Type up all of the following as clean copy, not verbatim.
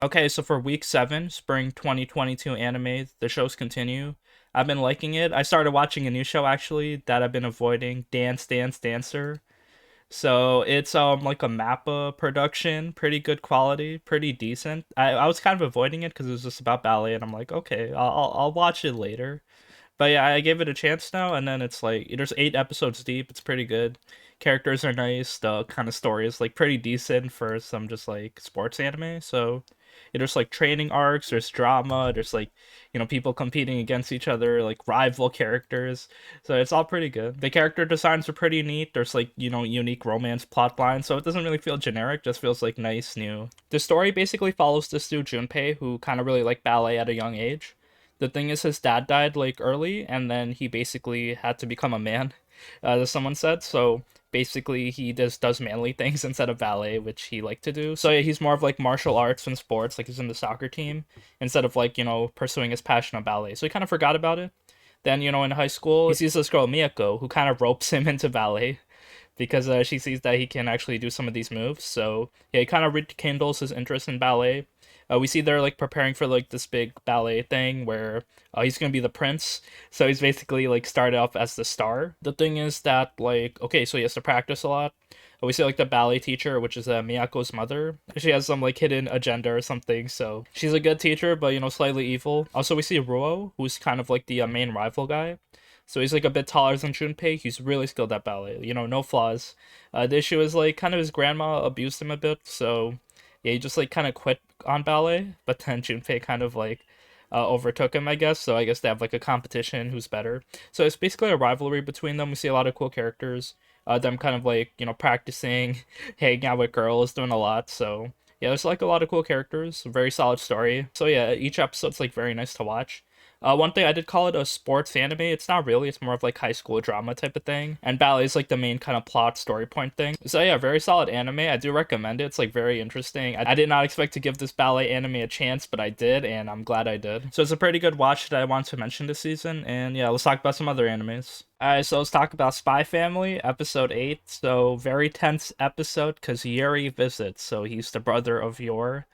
Okay, so for week 7, spring 2022 anime, the shows continue. I've been liking it. I started watching a new show actually that I've been avoiding, Dancer. So it's like a Mappa production, pretty good quality, pretty decent. I was kind of avoiding it because it was just about ballet, and I'm like, okay, I'll watch it later. But yeah, I gave it a chance now, and then it's like there's 8 episodes deep. It's pretty good. Characters are nice. The kind of story is like pretty decent for some just like sports anime. So yeah, there's like training arcs. There's drama. There's like people competing against each other, like rival characters. So it's all pretty good. The character designs are pretty neat. There's like unique romance plot lines, so it doesn't really feel generic. Just feels like nice new. The story basically follows this dude Junpei who kind of really liked ballet at a young age. The thing is, his dad died like early, and then he basically had to become a man, as someone said. So basically, he just does manly things instead of ballet, which he liked to do. So yeah, he's more of like martial arts and sports, like he's in the soccer team, instead of like pursuing his passion of ballet. So he kind of forgot about it. Then in high school, he sees this girl Miyako who kind of ropes him into ballet because she sees that he can actually do some of these moves. So yeah, he kind of rekindles his interest in ballet. We see they're like preparing for like this big ballet thing where he's gonna be the prince. So he's basically like started off as the star. The thing is that like okay, so he has to practice a lot. We see like the ballet teacher, which is Miyako's mother. She has some like hidden agenda or something. So she's a good teacher, but slightly evil. Also, we see Ruo, who's kind of like the main rival guy. So he's like a bit taller than Junpei. He's really skilled at ballet. No flaws. The issue is like kind of his grandma abused him a bit. So yeah, he just like kind of quit on ballet. But then Junpei kind of like overtook him, I guess. So I guess they have like a competition who's better. So it's basically a rivalry between them. We see a lot of cool characters. Them kind of like practicing, hanging out with girls, doing a lot. So yeah, there's like a lot of cool characters. Very solid story. So yeah, each episode's like very nice to watch. One thing I did call it a sports anime. It's not really. It's more of like high school drama type of thing. And ballet is like the main kind of plot story point thing. So yeah, very solid anime. I do recommend it. It's like very interesting. I did not expect to give this ballet anime a chance, but I did, and I'm glad I did. So it's a pretty good watch that I want to mention this season. And yeah, let's talk about some other animes. Alright, so let's talk about Spy Family, episode 8. So, very tense episode because Yuri visits. So, he's the brother of Yor,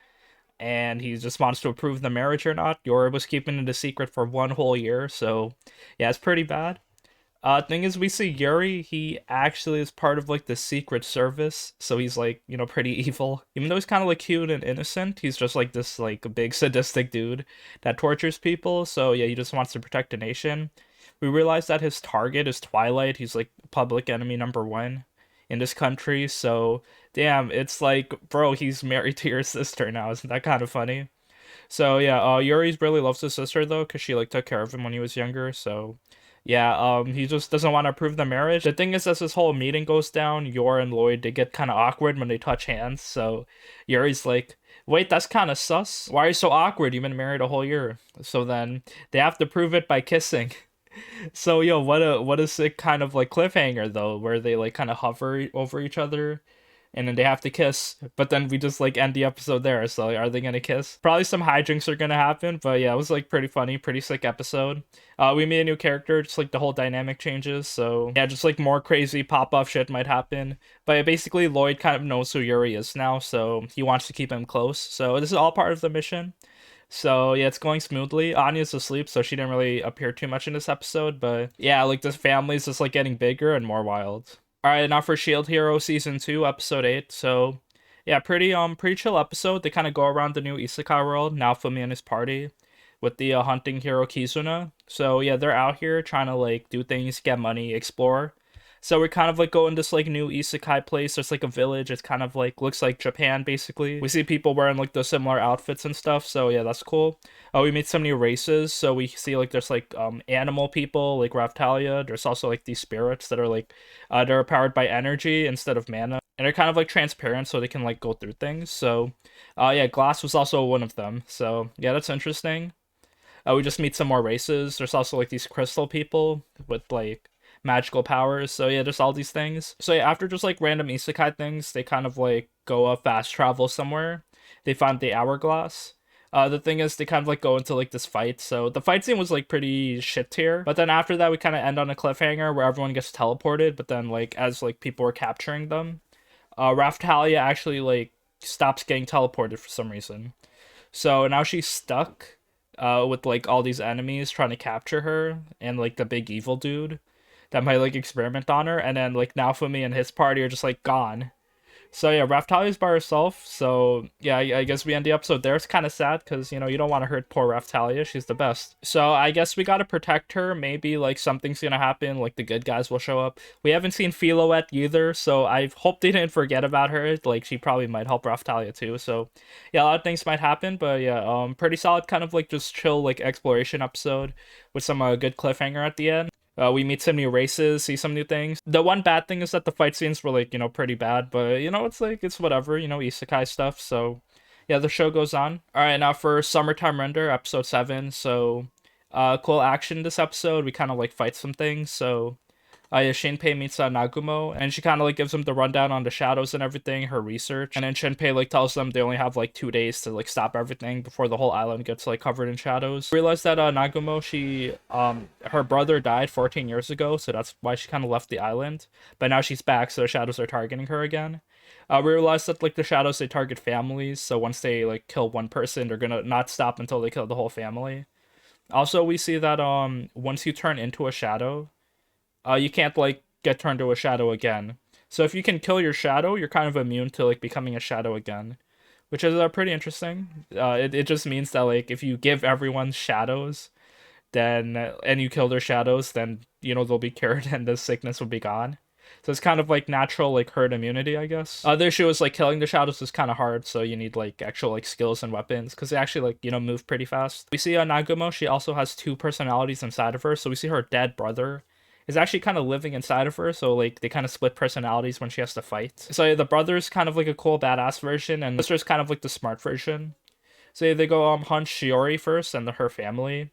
and he just wants to approve the marriage or not. Yor was keeping it a secret for 1 whole year, so yeah, it's pretty bad. Thing is, we see Yuri, he actually is part of like the Secret Service, so he's like, pretty evil. Even though he's kind of like cute and innocent, he's just like this like a big sadistic dude that tortures people, so yeah, he just wants to protect the nation. We realize that his target is Twilight. He's like public enemy number one in this country. So, damn, it's like, bro, he's married to your sister now. Isn't that kind of funny? So yeah, Yuri really loves his sister though, cause she like took care of him when he was younger. So yeah, he just doesn't want to approve the marriage. The thing is, as this whole meeting goes down, Yor and Lloyd they get kind of awkward when they touch hands. So Yuri's like, "Wait, that's kind of sus. Why are you so awkward? You've been married a whole year." So then they have to prove it by kissing. So yo, what a sick kind of like cliffhanger though, where they like kind of hover over each other, and then they have to kiss. But then we just like end the episode there. So like, are they gonna kiss? Probably some hijinks are gonna happen. But yeah, it was like pretty funny, pretty sick episode. We meet a new character, just like the whole dynamic changes. So yeah, just like more crazy pop off shit might happen. But yeah, basically Lloyd kind of knows who Yuri is now, so he wants to keep him close. So this is all part of the mission. So yeah, it's going smoothly. Anya's asleep, so she didn't really appear too much in this episode. But yeah, like this family's just like getting bigger and more wild. All right, now for Shield Hero season 2, episode 8. So yeah, pretty chill episode. They kind of go around the new isekai world, Naofumi and his party, with the hunting hero Kizuna. So yeah, they're out here trying to like do things, get money, explore. So we kind of like go in this like new isekai place. There's like a village. It's kind of like looks like Japan basically. We see people wearing like the similar outfits and stuff. So yeah, that's cool. We meet some new races. So we see like there's like animal people like Raftalia. There's also like these spirits that are like they're powered by energy instead of mana. And they're kind of like transparent so they can like go through things. So yeah, glass was also one of them. So yeah, that's interesting. We just meet some more races. There's also like these crystal people with like magical powers. So yeah, there's all these things. So yeah, after just like random isekai things, they kind of like go fast travel somewhere. They find the hourglass. The thing is, they kind of like go into like this fight. So the fight scene was like pretty shit tier. But then after that, we kind of end on a cliffhanger where everyone gets teleported. But then like as like people are capturing them, Raftalia actually like stops getting teleported for some reason. So now she's stuck with like all these enemies trying to capture her and like the big evil dude that might like experiment on her, and then like Naofumi and his party are just like gone. So yeah, Raftalia's by herself. So yeah, I guess we end the episode there. It's kind of sad because you don't want to hurt poor Raftalia. She's the best. So I guess we gotta protect her. Maybe like something's gonna happen. Like the good guys will show up. We haven't seen Philoette either, so I hope they didn't forget about her. Like she probably might help Raftalia too. So yeah, a lot of things might happen. But yeah, pretty solid kind of like just chill like exploration episode with some good cliffhanger at the end. We meet some new races, see some new things. The one bad thing is that the fight scenes were like, pretty bad, but it's like, it's whatever, isekai stuff. So yeah, the show goes on. All right, now for Summertime Render, episode 7. So, cool action this episode. We kind of like fight some things. So, yeah, Shinpei meets Nagumo, and she kind of like gives him the rundown on the shadows and everything, her research. And then Shinpei like tells them they only have like 2 days to like stop everything before the whole island gets like covered in shadows. Realize that Nagumo, her brother died 14 years ago, so that's why she kind of left the island. But now she's back, so the shadows are targeting her again. We realize that like the shadows, they target families, so once they like kill one person, they're gonna not stop until they kill the whole family. Also, we see that once you turn into a shadow, you can't like get turned to a shadow again. So if you can kill your shadow, you're kind of immune to like becoming a shadow again, which is pretty interesting. It just means that like if you give everyone shadows, then and you kill their shadows, then they'll be cured and the sickness will be gone. So it's kind of like natural like herd immunity, I guess. The issue is like killing the shadows is kind of hard, so you need like actual like skills and weapons because they actually like move pretty fast. We see Nagumo. She also has two personalities inside of her. So we see her dead brother is actually kind of living inside of her, so like they kind of split personalities when she has to fight. So yeah, the brother's kind of like a cool badass version, and the sister's kind of like the smart version. So yeah, they go hunt Shiori first and her family,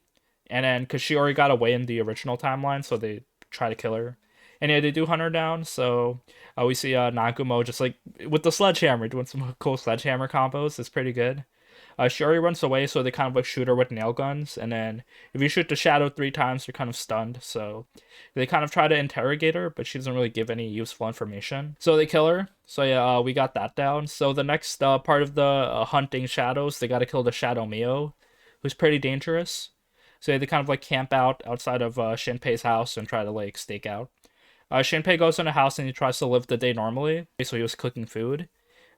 and then because Shiori got away in the original timeline, so they try to kill her. And yeah, they do hunt her down. So we see Nagumo just like with the sledgehammer doing some cool sledgehammer combos. It's pretty good. Shiori runs away, so they kind of like shoot her with nail guns, and then if you shoot the shadow 3 times, you're kind of stunned. So they kind of try to interrogate her, but she doesn't really give any useful information. So they kill her. So yeah, we got that down. So the next part of the hunting shadows, they got to kill the shadow Mio, who's pretty dangerous. So yeah, they kind of like camp out outside of Shinpei's house and try to like stake out. Shinpei goes in a house and he tries to live the day normally. So he was cooking food.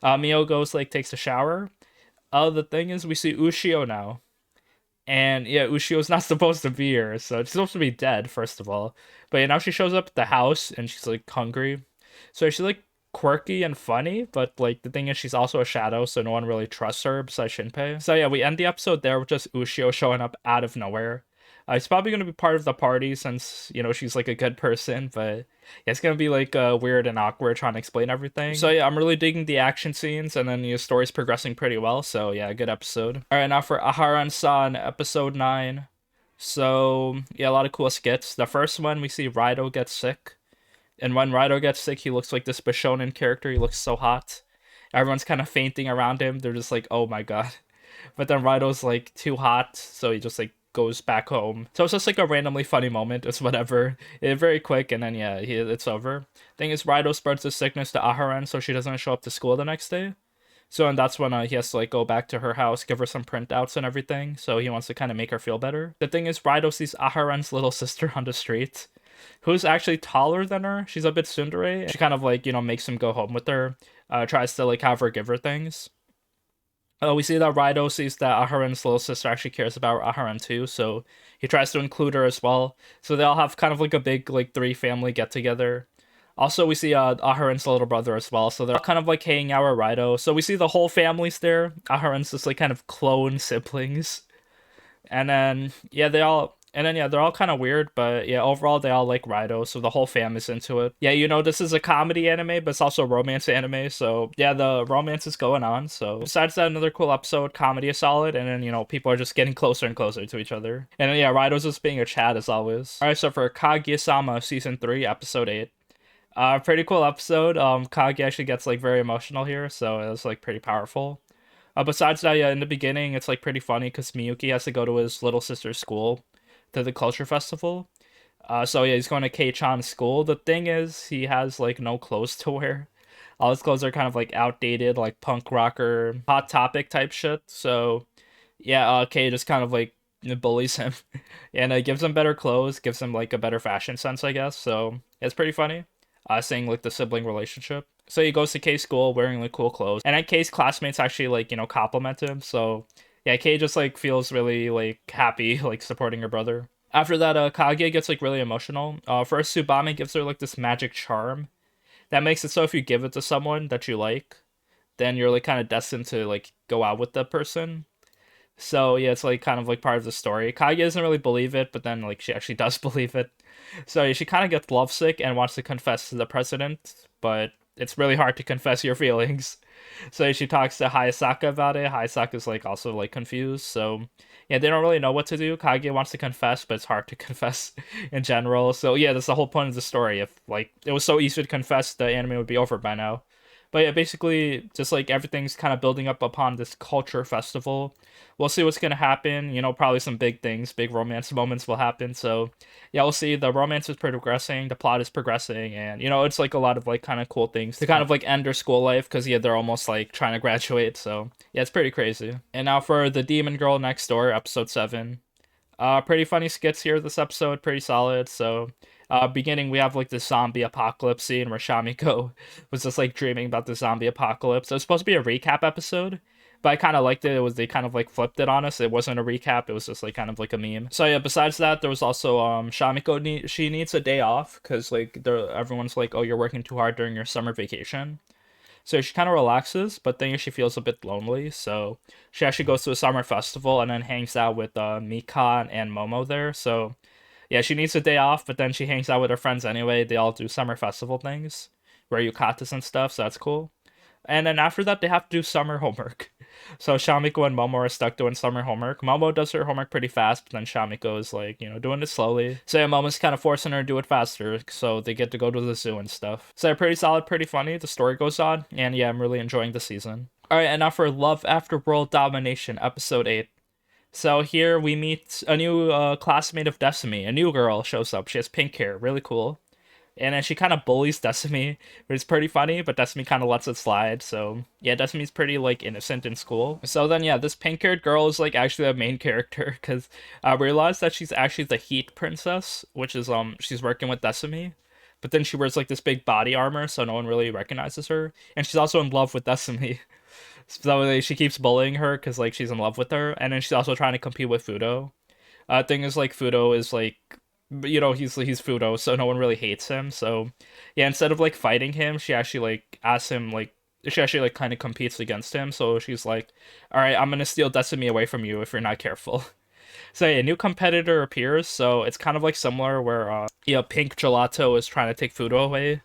Mio goes like takes a shower. The thing is, we see Ushio now. And yeah, Ushio's not supposed to be here, so she's supposed to be dead, first of all. But yeah, now she shows up at the house and she's like hungry. So she's like quirky and funny, but like the thing is she's also a shadow, so no one really trusts her besides Shinpei. So yeah, we end the episode there with just Ushio showing up out of nowhere. She's probably gonna be part of the party since she's like a good person, but yeah, it's gonna be like weird and awkward trying to explain everything. So yeah, I'm really digging the action scenes, and then the story's progressing pretty well. So yeah, good episode. All right, now for Aharen-san episode 9. So yeah, a lot of cool skits. The first one, we see Raido gets sick, and when Raido gets sick, he looks like this Bishonen character. He looks so hot. Everyone's kind of fainting around him. They're just like, oh my god. But then Raido's like too hot, so he just like goes back home. So it's just like a randomly funny moment. It's whatever. It's very quick, and then yeah, it's over. Thing is, Raido spreads the sickness to Aharen, so she doesn't show up to school the next day. So and that's when he has to like go back to her house, give her some printouts and everything. So he wants to kind of make her feel better. The thing is, Raido sees Aharen's little sister on the street, who's actually taller than her. She's a bit tsundere. She kind of like makes him go home with her. Tries to like have her give her things. We see that Raido sees that Aharen's little sister actually cares about Aharen too, so he tries to include her as well. So they all have kind of like a big like 3 family get together. Also, we see Aharen's little brother as well, so they're kind of like hanging out with Raido. So we see the whole family's there. Aharen's just like kind of clone siblings, and then yeah, they're all kind of weird, but yeah, overall they all like Raido, so the whole fam is into it. Yeah, this is a comedy anime, but it's also a romance anime, so yeah, the romance is going on. So besides that, another cool episode. Comedy is solid, and then people are just getting closer and closer to each other. And then yeah, Raido's just being a Chad as always. Alright, so for Kaguya-sama season 3, episode 8. Pretty cool episode. Kage actually gets like very emotional here, so it was like pretty powerful. Besides that, yeah, in the beginning, it's like pretty funny because Miyuki has to go to his little sister's school to the culture festival. So yeah, he's going to Kei-chan's school. The thing is, he has like no clothes to wear. All his clothes are kind of like outdated, like punk rocker, hot topic type shit. So yeah, Kay just kind of like bullies him and gives him better clothes, gives him like a better fashion sense, I guess. So it's pretty funny, seeing like the sibling relationship. So he goes to Kay's school wearing like cool clothes, and then Kay's classmates actually like compliment him. So yeah, Kay just like feels really like happy like supporting her brother. After that, Kaguya gets like really emotional. First, Tsubame gives her like this magic charm that makes it so if you give it to someone that you like, then you're like kind of destined to like go out with the person. So yeah, it's like kind of like part of the story. Kaguya doesn't really believe it, but then like she actually does believe it. So yeah, she kind of gets lovesick and wants to confess to the president, but it's really hard to confess your feelings. So she talks to Hayasaka about it. Hayasaka's like also like confused. So yeah, they don't really know what to do. Kaguya wants to confess, but it's hard to confess in general. So yeah, that's the whole point of the story. If like it was so easy to confess, the anime would be over by now. But yeah, basically, just like everything's kind of building up upon this culture festival. We'll see what's gonna happen. Probably some big things, big romance moments will happen. So yeah, we'll see. The romance is progressing, the plot is progressing, and it's like a lot of like kind of cool things to kind of like end their school life because yeah, they're almost like trying to graduate. So yeah, it's pretty crazy. And now for the Demon Girl Next Door, episode 7. Pretty funny skits here this episode, pretty solid. So, beginning we have like the zombie apocalypse scene where Shamiko was just like dreaming about the zombie apocalypse. So it's supposed to be a recap episode, but I kind of liked it. It was they kind of like flipped it on us. It wasn't a recap. It was just like kind of like a meme. So yeah. Besides that, there was also Shamiko she needs a day off because like everyone's like, oh, you're working too hard during your summer vacation. So she kind of relaxes, but then she feels a bit lonely. So she actually goes to a summer festival and then hangs out with Mikan and Momo there. So yeah, she needs a day off, but then she hangs out with her friends anyway. They all do summer festival things, wear yukatas and stuff, so that's cool. And then after that, they have to do summer homework. So Shamiko and Momo are stuck doing summer homework. Momo does her homework pretty fast, but then Shamiko is like, doing it slowly. So yeah, Momo's kind of forcing her to do it faster, so they get to go to the zoo and stuff. So yeah, pretty solid, pretty funny. The story goes on, and yeah, I'm really enjoying the season. Alright, and now for Love After World Domination, episode 8. So here we meet a new classmate of Decime. A new girl shows up. She has pink hair, really cool. And then she kind of bullies Decime, which is pretty funny, but Decime kind of lets it slide. So yeah, Decime's pretty like innocent in school. So then yeah, this pink-haired girl is like actually the main character because I realized that she's actually the Heat Princess, which is she's working with Decime. But then she wears like this big body armor, so no one really recognizes her. And she's also in love with Decime. So like, she keeps bullying her because like she's in love with her, and then she's also trying to compete with Fudo. Thing is like Fudo is like he's Fudo, so no one really hates him. So yeah, instead of like fighting him, she actually like asks him like she actually like kind of competes against him. So she's like, "All right, I'm gonna steal Decime away from you if you're not careful." So yeah, a new competitor appears. So it's kind of like similar where Pink Gelato is trying to take Fudo away.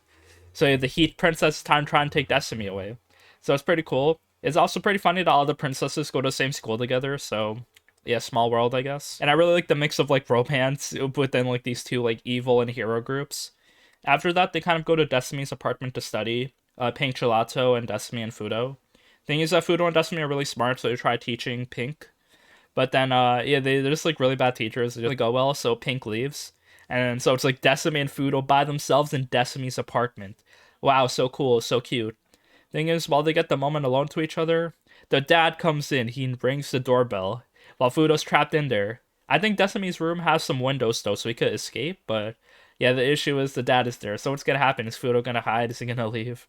So yeah, the Heat Princess is trying to take Decime away. So it's pretty cool. It's also pretty funny that all the princesses go to the same school together. So yeah, small world, I guess. And I really like the mix of like romance within like these two like evil and hero groups. After that, they kind of go to Decime's apartment to study. Pink Gelato and Decime and Fudo. Thing is that Fudo and Decime are really smart, so they try teaching Pink. But then yeah, they're just like really bad teachers. They really go well, so Pink leaves. And so it's like Decime and Fudo by themselves in Decime's apartment. Wow, so cool, so cute. Thing is, while they get the moment alone to each other, the dad comes in. He rings the doorbell while Fudo's trapped in there. I think Decime's room has some windows though, so he could escape. But yeah, the issue is the dad is there. So what's gonna happen? Is Fudo gonna hide? Is he gonna leave?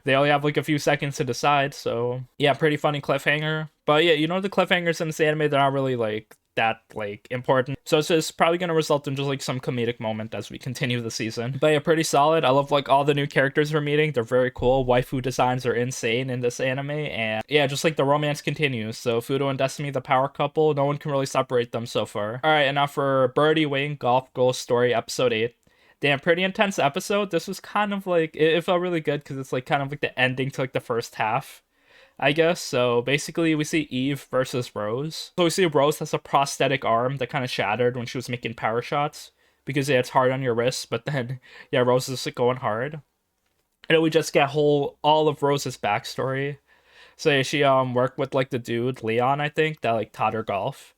They only have like a few seconds to decide. So yeah, pretty funny cliffhanger. But yeah, the cliffhangers in this anime, they're not really like that like important. So it's just probably gonna result in just like some comedic moment as we continue the season. But yeah, pretty solid. I love like all the new characters we're meeting. They're very cool. Waifu designs are insane in this anime, and yeah, just like the romance continues. So Fudo and Decime, the power couple, no one can really separate them so far. All right, and now for Birdie Wing Golf Goal Story episode 8. Damn, pretty intense episode. This was kind of like it felt really good because it's like kind of like the ending to like the first half, I guess. So basically, we see Eve versus Rose. So we see Rose has a prosthetic arm that kind of shattered when she was making power shots because yeah, it's hard on your wrists. But then yeah, Rose is like, going hard. And then we just get all of Rose's backstory. So yeah, she worked with like the dude Leon, I think, that like taught her golf,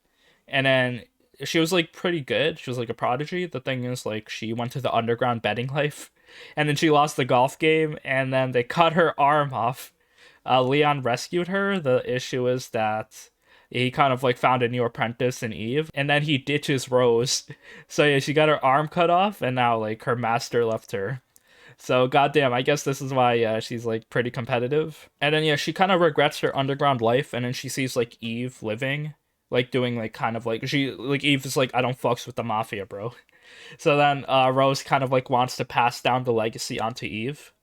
and then she was like pretty good. She was like a prodigy. The thing is like she went to the underground betting life, and then she lost the golf game, and then they cut her arm off. Leon rescued her. The issue is that he kind of like found a new apprentice in Eve, and then he ditches Rose. So yeah, she got her arm cut off, and now like her master left her. So goddamn, I guess this is why she's like pretty competitive. And then yeah, she kind of regrets her underground life, and then she sees like Eve living, like doing like kind of like Eve is like, I don't fucks with the mafia, bro. So then Rose kind of like wants to pass down the legacy onto Eve.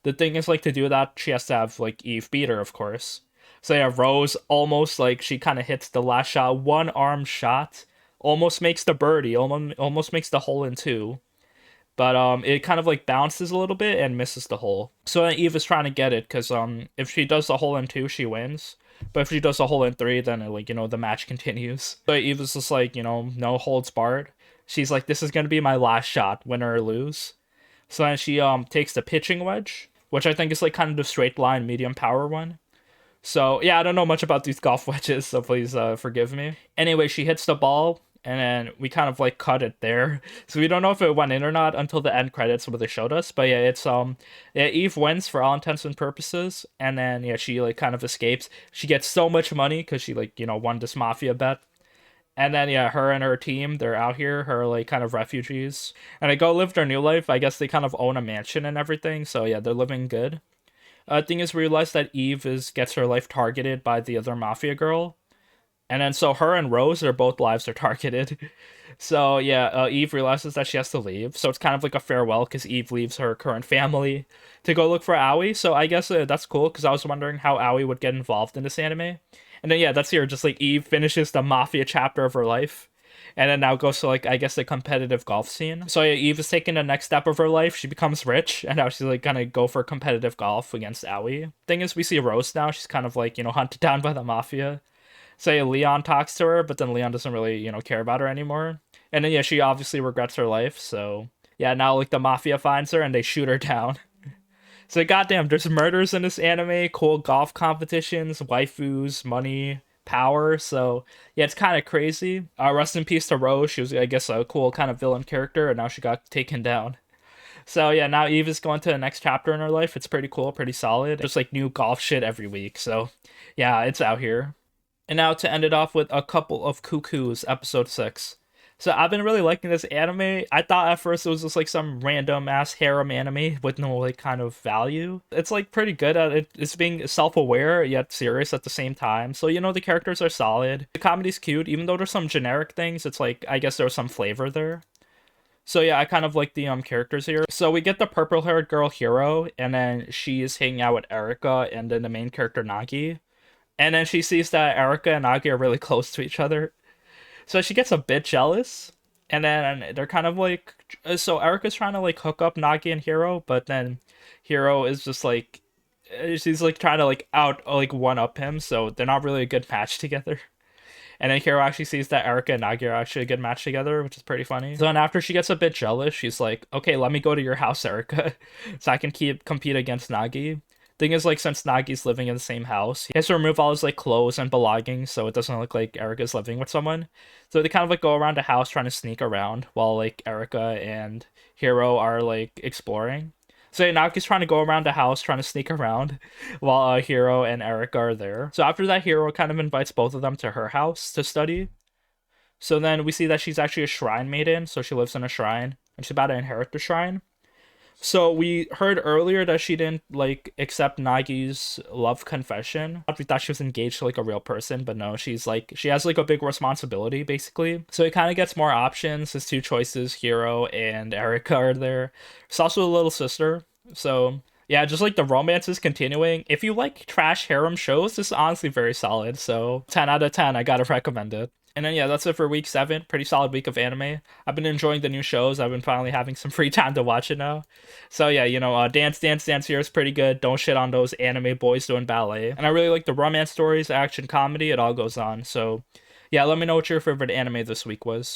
The thing is like to do that, she has to have like Eve beat her, of course. So yeah, Rose almost like she kind of hits the last shot, one arm shot, almost makes the birdie, almost makes the hole in two. But it kind of like bounces a little bit and misses the hole. So then Eve is trying to get it because if she does the hole in two, she wins. But if she does the hole in three, then like the match continues. So Eve is just like no holds barred. She's like, this is gonna be my last shot, win or lose. So then she takes the pitching wedge, which I think is like kind of the straight line medium power one. So yeah, I don't know much about these golf wedges, so please forgive me. Anyway, she hits the ball, and then we kind of like cut it there. So we don't know if it went in or not until the end credits where they showed us. But yeah, it's yeah, Eve wins for all intents and purposes, and then yeah, she like kind of escapes. She gets so much money because she like won this mafia bet. And then yeah, her and her team, they're out here, her like kind of refugees, and they go live their new life. I guess they kind of own a mansion and everything. So yeah, they're living good. Thing is, we realize that Eve gets her life targeted by the other mafia girl, and then so her and Rose, their both lives are targeted. So yeah, Eve realizes that she has to leave. So it's kind of like a farewell because Eve leaves her current family to go look for Aoi. So I guess that's cool because I was wondering how Aoi would get involved in this anime. And then yeah, that's here. Just like Eve finishes the mafia chapter of her life, and then now goes to like I guess the competitive golf scene. So yeah, Eve is taking the next step of her life. She becomes rich, and now she's like gonna go for competitive golf against Aoi. Thing is, we see Rose now. She's kind of like hunted down by the mafia. So yeah, Leon talks to her, but then Leon doesn't really care about her anymore. And then yeah, she obviously regrets her life. So yeah, now like the mafia finds her and they shoot her down. So goddamn, there's murders in this anime, cool golf competitions, waifus, money, power. So yeah, it's kind of crazy. Rest in peace to Rose. She was, I guess, a cool kind of villain character, and now she got taken down. So yeah, now Eve is going to the next chapter in her life. It's pretty cool, pretty solid. Just like new golf shit every week. So yeah, it's out here. And now to end it off with a couple of Cuckoos, episode 6. So I've been really liking this anime. I thought at first it was just like some random ass harem anime with no like kind of value. It's like pretty good at it. It's being self-aware yet serious at the same time. So the characters are solid. The comedy's cute, even though there's some generic things. It's like I guess there's some flavor there. So yeah, I kind of like the characters here. So we get the purple-haired girl Hiro, and then she's hanging out with Erika and then the main character Nagi. And then she sees that Erika and Nagi are really close to each other. So she gets a bit jealous, and then they're kind of like, so Erika's trying to like hook up Nagi and Hiro, but then Hiro is just like, she's like trying to like like one up him, so they're not really a good match together. And then Hiro actually sees that Erika and Nagi are actually a good match together, which is pretty funny. So then after she gets a bit jealous, she's like, okay, let me go to your house, Erika, so I can compete against Nagi. Thing is, like, since Nagi's living in the same house, he has to remove all his like clothes and belongings so it doesn't look like Erika's living with someone. So they kind of like go around the house trying to sneak around while like Erika and Hiro are like exploring. So Nagi's trying to go around the house trying to sneak around while Hiro and Erika are there. So after that, Hiro kind of invites both of them to her house to study. So then we see that she's actually a shrine maiden, so she lives in a shrine and she's about to inherit the shrine. So we heard earlier that she didn't like accept Nagi's love confession. We thought she was engaged to like a real person, but no, she has like a big responsibility basically. So it kind of gets more options. His two choices, Hiro and Erika, are there. It's also a little sister. So yeah, just like the romance is continuing. If you like trash harem shows, this is honestly very solid. So 10 out of 10, I gotta recommend it. And then yeah, that's it for week 7. Pretty solid week of anime. I've been enjoying the new shows. I've been finally having some free time to watch it now. So yeah, Dance here is pretty good. Don't shit on those anime boys doing ballet. And I really like the romance stories, action, comedy. It all goes on. So yeah, let me know what your favorite anime this week was.